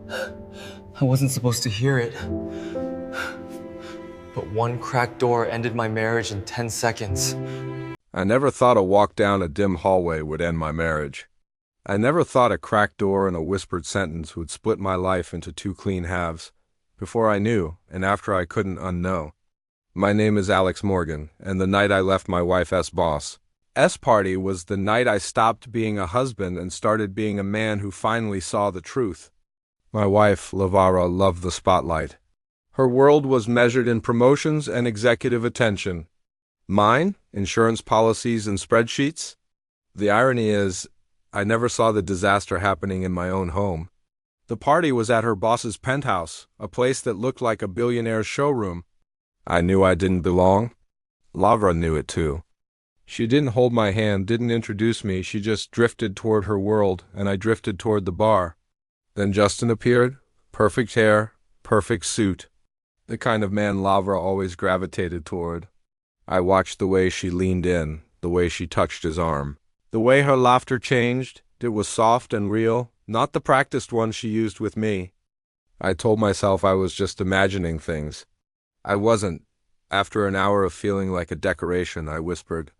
I wasn't supposed to hear it. But one cracked door ended my marriage in 10 seconds. I never thought a walk down a dim hallway would end my marriage. I never thought a cracked door and a whispered sentence would split my life into two clean halves, before I knew and after I couldn't unknow. My name is Alex Morgan, and the night I left my wife's boss. Party was the night I stopped being a husband and started being a man who finally saw the truth. My wife, Lavara, loved the spotlight. Her world was measured in promotions and executive attention. Mine, insurance policies and spreadsheets. The irony is, I never saw the disaster happening in my own home. The party was at her boss's penthouse, a place that looked like a billionaire's showroom. I knew I didn't belong. Lavra knew it too. She didn't hold my hand, didn't introduce me, she just drifted toward her world, and I drifted toward the bar. Then Justin appeared, perfect hair, perfect suit. The kind of man Lavra always gravitated toward. I watched the way she leaned in, the way she touched his arm. The way her laughter changed, it was soft and real, not the practiced one she used with me. I told myself I was just imagining things. I wasn't. After an hour of feeling like a decoration, I whispered,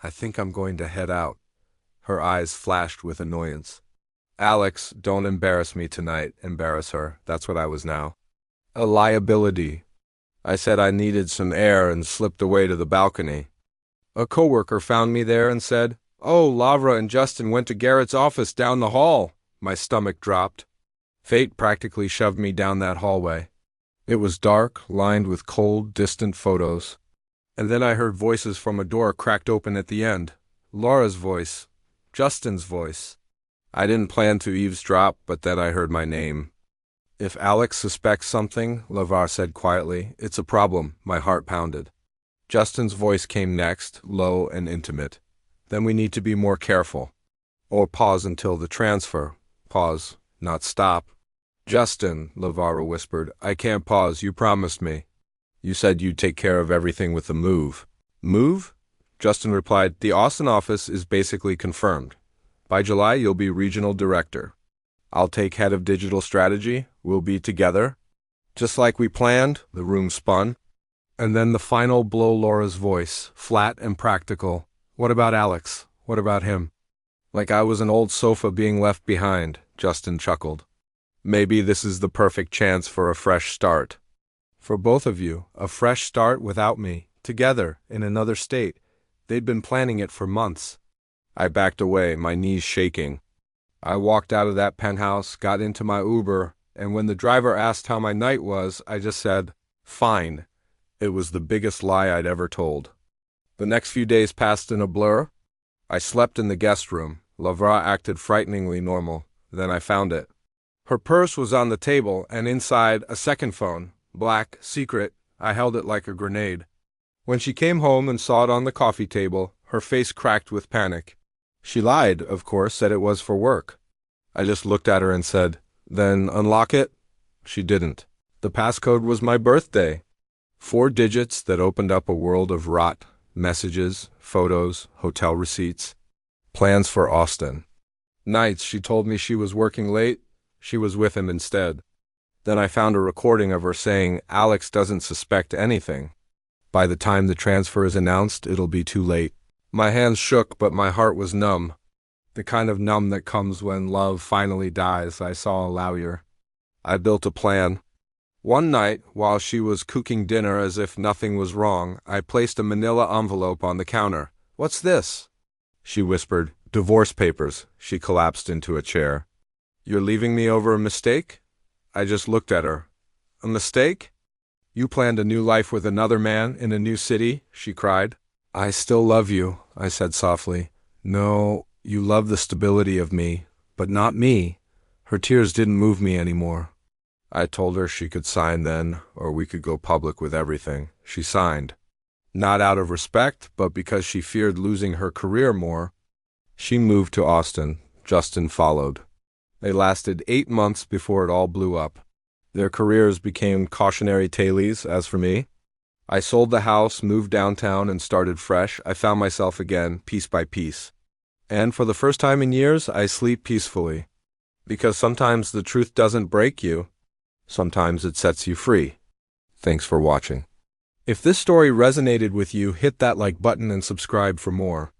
"I think I'm going to head out." Her eyes flashed with annoyance. "Alex, don't embarrass me tonight." Embarrass her, that's what I was now. A liability. I said I needed some air and slipped away to the balcony. A coworker found me there and said, "Oh, Lavra and Justin went to Garrett's office down the hall." My stomach dropped. Fate practically shoved me down that hallway. It was dark, lined with cold, distant photos. And then I heard voices from a door cracked open at the end. Laura's voice. Justin's voice. I didn't plan to eavesdrop, but then I heard my name. "If Alex suspects something," Lavar said quietly, "it's a problem." My heart pounded. Justin's voice came next, low and intimate. "Then we need to be more careful. Or pause until the transfer." Pause, not stop. "Justin," Lavara whispered, "I can't pause. You promised me. You said you'd take care of everything with the move." "Move?" Justin replied, "The Austin office is basically confirmed. By July, you'll be regional director. I'll take head of digital strategy. We'll be together." Just like we planned, the room spun. And then the final blow, Laura's voice, flat and practical. "What about Alex? What about him?" Like I was an old sofa being left behind, Justin chuckled. "Maybe this is the perfect chance for a fresh start. For both of you, a fresh start without me, together, in another state. They'd been planning it for months." I backed away, my knees shaking. I walked out of that penthouse, got into my Uber, and when the driver asked how my night was, I just said, "Fine." It was the biggest lie I'd ever told. The next few days passed in a blur. I slept in the guest room. Lavra acted frighteningly normal. Then I found it. Her purse was on the table, and inside a second phone. Black, secret. I held it like a grenade. When she came home and saw it on the coffee table, her face cracked with panic. She lied, of course, said it was for work. I just looked at her and said, "Then unlock it?" She didn't. The passcode was my birthday. 4 digits that opened up a world of rot, messages, photos, hotel receipts, plans for Austin. Nights she told me she was working late, she was with him instead. Then I found a recording of her saying, "Alex doesn't suspect anything. By the time the transfer is announced, it'll be too late." My hands shook, but my heart was numb. The kind of numb that comes when love finally dies. I saw a lawyer. I built a plan. One night, while she was cooking dinner as if nothing was wrong, I placed a manila envelope on the counter. "What's this?" She whispered, "Divorce papers." She collapsed into a chair. "You're leaving me over a mistake?" I just looked at her. "A mistake? You planned a new life with another man in a new city?" she cried. "I still love you," I said softly. "No, you love the stability of me, but not me." Her tears didn't move me anymore. I told her she could sign then, or we could go public with everything. She signed. Not out of respect, but because she feared losing her career more. She moved to Austin. Justin followed. They lasted 8 months before it all blew up. Their careers became cautionary tales. As for me, I sold the house, moved downtown, and started fresh. I found myself again, piece by piece. And for the first time in years, I sleep peacefully. Because sometimes the truth doesn't break you, sometimes it sets you free. Thanks for watching. If this story resonated with you, hit that like button and subscribe for more.